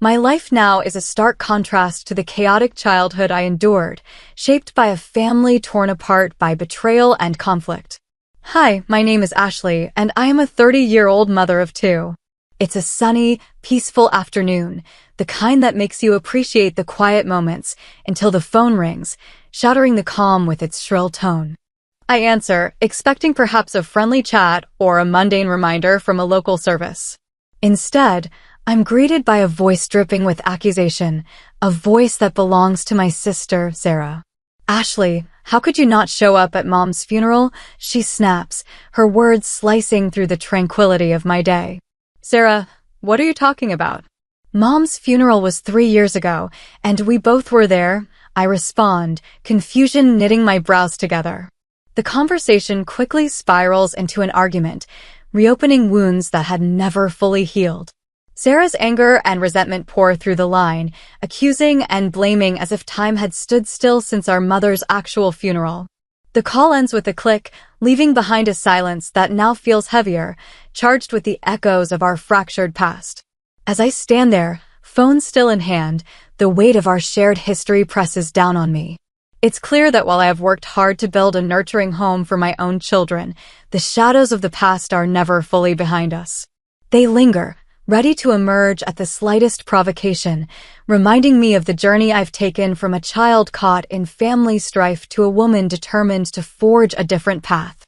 My life now is a stark contrast to the chaotic childhood I endured, shaped by a family torn apart by betrayal and conflict. Hi, my name is Ashley, and I am a 30-year-old mother of two. It's a sunny, peaceful afternoon, the kind that makes you appreciate the quiet moments until the phone rings, shattering the calm with its shrill tone. I answer, expecting perhaps a friendly chat or a mundane reminder from a local service. Instead, I'm greeted by a voice dripping with accusation, a voice that belongs to my sister, Sarah. Ashley, how could you not show up at Mom's funeral? She snaps, her words slicing through the tranquility of my day. Sarah, what are you talking about? Mom's funeral was 3 years ago, and we both were there, I respond, confusion knitting my brows together. The conversation quickly spirals into an argument, reopening wounds that had never fully healed. Sarah's anger and resentment pour through the line, accusing and blaming as if time had stood still since our mother's actual funeral. The call ends with a click, leaving behind a silence that now feels heavier, charged with the echoes of our fractured past. As I stand there, phone still in hand, the weight of our shared history presses down on me. It's clear that while I have worked hard to build a nurturing home for my own children, the shadows of the past are never fully behind us. They linger, ready to emerge at the slightest provocation, reminding me of the journey I've taken from a child caught in family strife to a woman determined to forge a different path.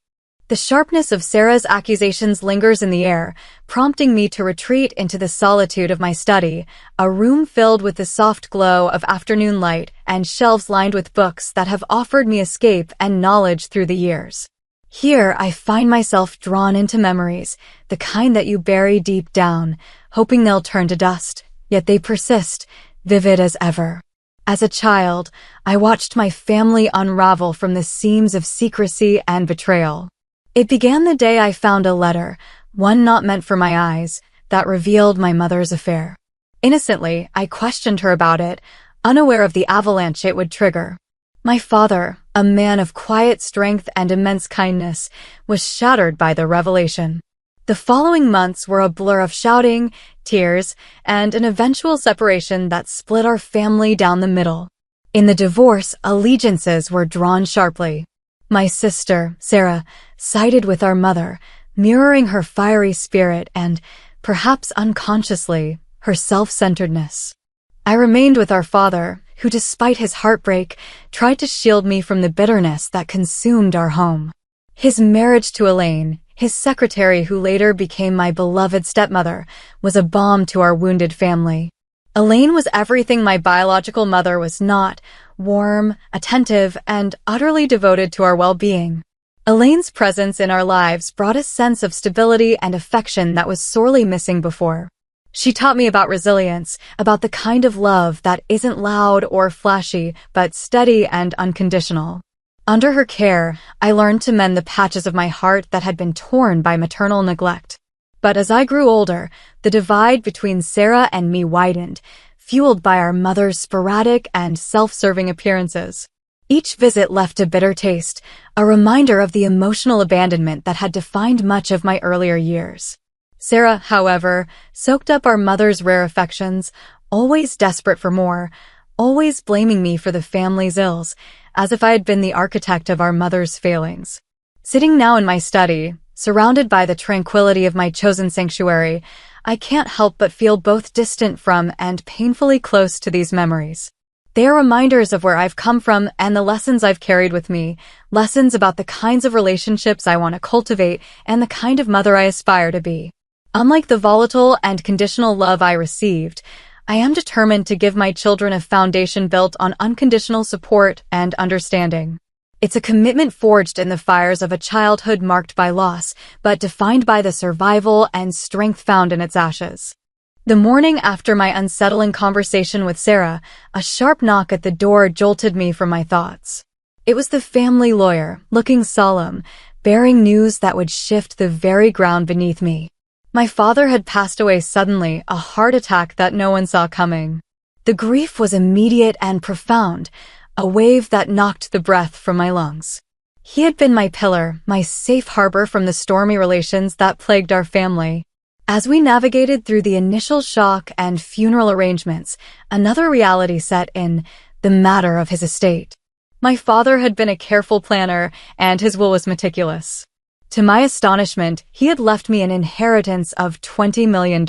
The sharpness of Sarah's accusations lingers in the air, prompting me to retreat into the solitude of my study, a room filled with the soft glow of afternoon light and shelves lined with books that have offered me escape and knowledge through the years. Here, I find myself drawn into memories, the kind that you bury deep down, hoping they'll turn to dust, yet they persist, vivid as ever. As a child, I watched my family unravel from the seams of secrecy and betrayal. It began the day I found a letter, one not meant for my eyes, that revealed my mother's affair. Innocently, I questioned her about it, unaware of the avalanche it would trigger. My father, a man of quiet strength and immense kindness, was shattered by the revelation. The following months were a blur of shouting, tears, and an eventual separation that split our family down the middle. In the divorce, allegiances were drawn sharply. My sister, Sarah, sided with our mother, mirroring her fiery spirit and, perhaps unconsciously, her self-centeredness. I remained with our father, who despite his heartbreak, tried to shield me from the bitterness that consumed our home. His marriage to Elaine, his secretary who later became my beloved stepmother, was a balm to our wounded family. Elaine was everything my biological mother was not, warm, attentive, and utterly devoted to our well-being. Elaine's presence in our lives brought a sense of stability and affection that was sorely missing before. She taught me about resilience, about the kind of love that isn't loud or flashy, but steady and unconditional. Under her care, I learned to mend the patches of my heart that had been torn by maternal neglect. But as I grew older, the divide between Sarah and me widened, fueled by our mother's sporadic and self-serving appearances. Each visit left a bitter taste, a reminder of the emotional abandonment that had defined much of my earlier years. Sarah, however, soaked up our mother's rare affections, always desperate for more, always blaming me for the family's ills, as if I had been the architect of our mother's failings. Sitting now in my study, surrounded by the tranquility of my chosen sanctuary, I can't help but feel both distant from and painfully close to these memories. They are reminders of where I've come from and the lessons I've carried with me, lessons about the kinds of relationships I want to cultivate and the kind of mother I aspire to be. Unlike the volatile and conditional love I received, I am determined to give my children a foundation built on unconditional support and understanding. It's a commitment forged in the fires of a childhood marked by loss, but defined by the survival and strength found in its ashes. The morning after my unsettling conversation with Sarah, a sharp knock at the door jolted me from my thoughts. It was the family lawyer, looking solemn, bearing news that would shift the very ground beneath me. My father had passed away suddenly, a heart attack that no one saw coming. The grief was immediate and profound, a wave that knocked the breath from my lungs. He had been my pillar, my safe harbor from the stormy relations that plagued our family. As we navigated through the initial shock and funeral arrangements, another reality set in: the matter of his estate. My father had been a careful planner, and his will was meticulous. To my astonishment, he had left me an inheritance of $20 million.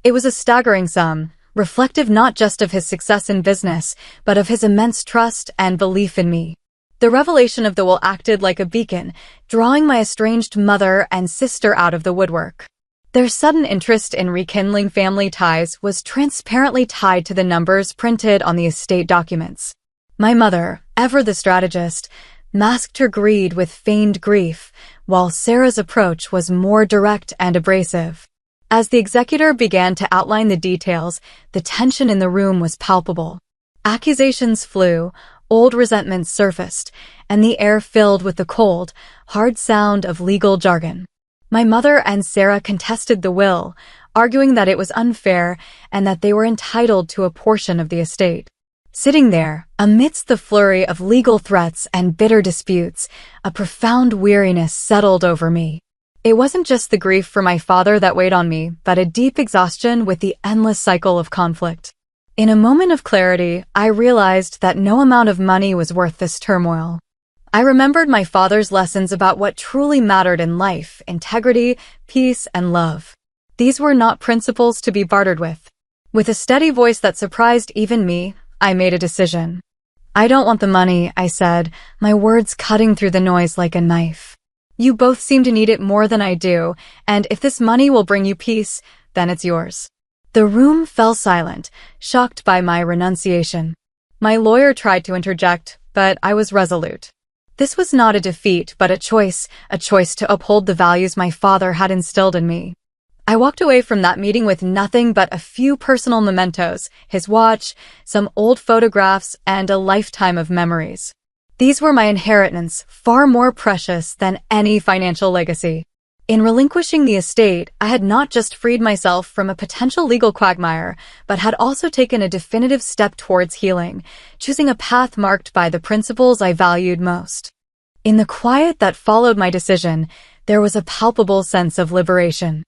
It was a staggering sum, reflective not just of his success in business, but of his immense trust and belief in me. The revelation of the will acted like a beacon, drawing my estranged mother and sister out of the woodwork. Their sudden interest in rekindling family ties was transparently tied to the numbers printed on the estate documents. My mother, ever the strategist, masked her greed with feigned grief, while Sarah's approach was more direct and abrasive. As the executor began to outline the details, the tension in the room was palpable. Accusations flew, old resentments surfaced, and the air filled with the cold, hard sound of legal jargon. My mother and Sarah contested the will, arguing that it was unfair and that they were entitled to a portion of the estate. Sitting there, amidst the flurry of legal threats and bitter disputes, a profound weariness settled over me. It wasn't just the grief for my father that weighed on me, but a deep exhaustion with the endless cycle of conflict. In a moment of clarity, I realized that no amount of money was worth this turmoil. I remembered my father's lessons about what truly mattered in life: integrity, peace, and love. These were not principles to be bartered with. With a steady voice that surprised even me, I made a decision. "I don't want the money," I said, my words cutting through the noise like a knife. "You both seem to need it more than I do, and if this money will bring you peace, then it's yours." The room fell silent, shocked by my renunciation. My lawyer tried to interject, but I was resolute. This was not a defeat, but a choice to uphold the values my father had instilled in me. I walked away from that meeting with nothing but a few personal mementos: his watch, some old photographs, and a lifetime of memories. These were my inheritance, far more precious than any financial legacy. In relinquishing the estate, I had not just freed myself from a potential legal quagmire, but had also taken a definitive step towards healing, choosing a path marked by the principles I valued most. In the quiet that followed my decision, there was a palpable sense of liberation.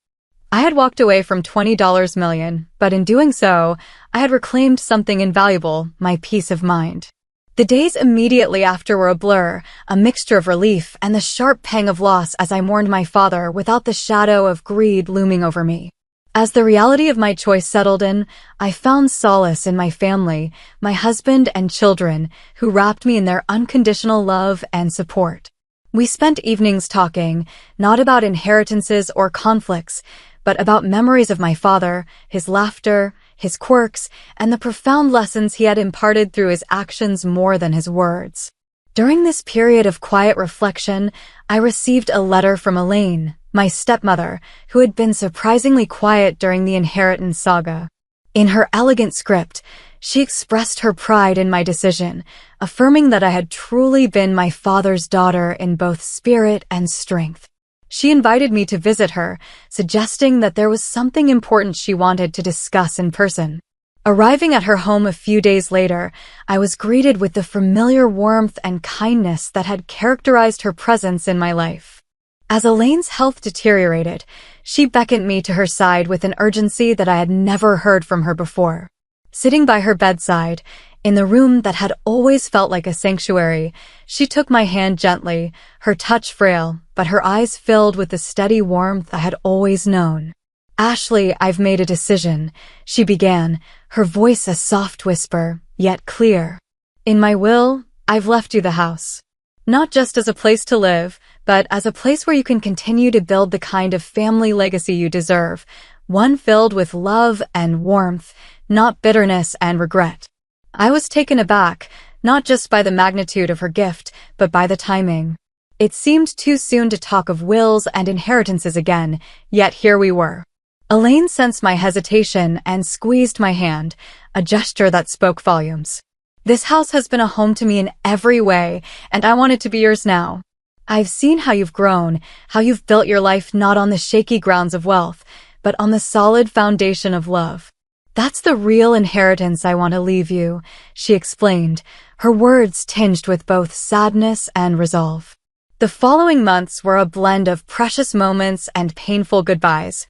I had walked away from $20 million, but in doing so, I had reclaimed something invaluable: my peace of mind. The days immediately after were a blur, a mixture of relief and the sharp pang of loss as I mourned my father without the shadow of greed looming over me. As the reality of my choice settled in, I found solace in my family, my husband and children, who wrapped me in their unconditional love and support. We spent evenings talking, not about inheritances or conflicts, but about memories of my father, his laughter, his quirks, and the profound lessons he had imparted through his actions more than his words. During this period of quiet reflection, I received a letter from Elaine, my stepmother, who had been surprisingly quiet during the inheritance saga. In her elegant script, she expressed her pride in my decision, affirming that I had truly been my father's daughter in both spirit and strength. She invited me to visit her, suggesting that there was something important she wanted to discuss in person. Arriving at her home a few days later, I was greeted with the familiar warmth and kindness that had characterized her presence in my life. As Elaine's health deteriorated, she beckoned me to her side with an urgency that I had never heard from her before. Sitting by her bedside, in the room that had always felt like a sanctuary, she took my hand gently, her touch frail, but her eyes filled with the steady warmth I had always known. "Ashley, I've made a decision," she began, her voice a soft whisper, yet clear. "In my will, I've left you the house. Not just as a place to live, but as a place where you can continue to build the kind of family legacy you deserve, one filled with love and warmth, not bitterness and regret." I was taken aback, not just by the magnitude of her gift, but by the timing. It seemed too soon to talk of wills and inheritances again, yet here we were. Elaine sensed my hesitation and squeezed my hand, a gesture that spoke volumes. "This house has been a home to me in every way, and I want it to be yours now. I've seen how you've grown, how you've built your life not on the shaky grounds of wealth, but on the solid foundation of love. That's the real inheritance I want to leave you," she explained, her words tinged with both sadness and resolve. The following months were a blend of precious moments and painful goodbyes.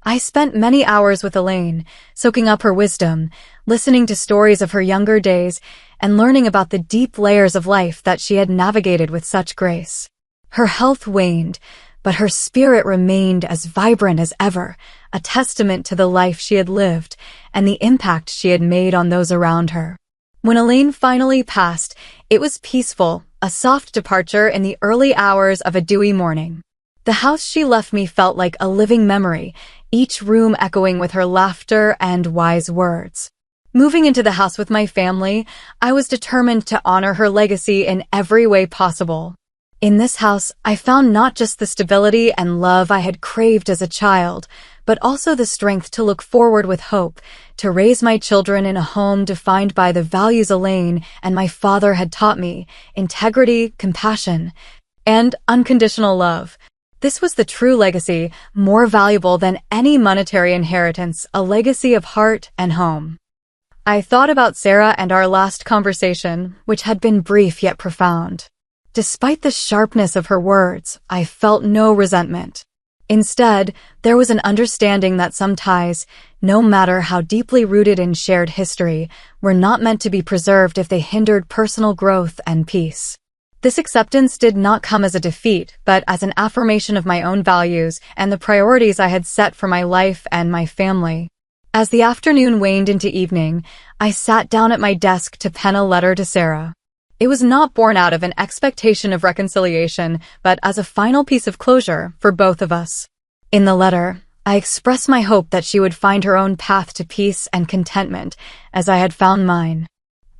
I spent many hours with Elaine, soaking up her wisdom, listening to stories of her younger days, and learning about the deep layers of life that she had navigated with such grace. Her health waned, but her spirit remained as vibrant as ever, a testament to the life she had lived and the impact she had made on those around her. When Elaine finally passed, it was peaceful, a soft departure in the early hours of a dewy morning. The house she left me felt like a living memory, each room echoing with her laughter and wise words. Moving into the house with my family, I was determined to honor her legacy in every way possible. In this house, I found not just the stability and love I had craved as a child, but also the strength to look forward with hope, to raise my children in a home defined by the values Elaine and my father had taught me: integrity, compassion, and unconditional love. This was the true legacy, more valuable than any monetary inheritance, a legacy of heart and home. I thought about Sarah and our last conversation, which had been brief yet profound. Despite the sharpness of her words, I felt no resentment. Instead, there was an understanding that some ties, no matter how deeply rooted in shared history, were not meant to be preserved if they hindered personal growth and peace. This acceptance did not come as a defeat, but as an affirmation of my own values and the priorities I had set for my life and my family. As the afternoon waned into evening, I sat down at my desk to pen a letter to Sarah. It was not born out of an expectation of reconciliation, but as a final piece of closure for both of us. In the letter, I expressed my hope that she would find her own path to peace and contentment, as I had found mine.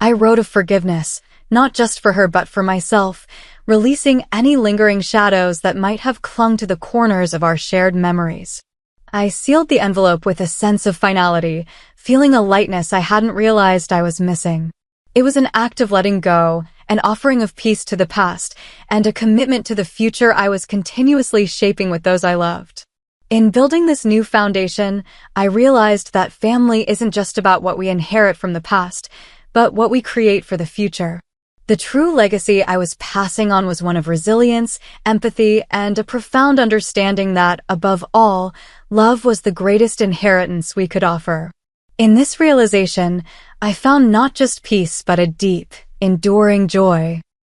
I wrote of forgiveness, not just for her but for myself, releasing any lingering shadows that might have clung to the corners of our shared memories. I sealed the envelope with a sense of finality, feeling a lightness I hadn't realized I was missing. It was an act of letting go, an offering of peace to the past, and a commitment to the future I was continuously shaping with those I loved. In building this new foundation, I realized that family isn't just about what we inherit from the past, but what we create for the future. The true legacy I was passing on was one of resilience, empathy, and a profound understanding that, above all, love was the greatest inheritance we could offer. In this realization, I found not just peace but a deep, enduring joy.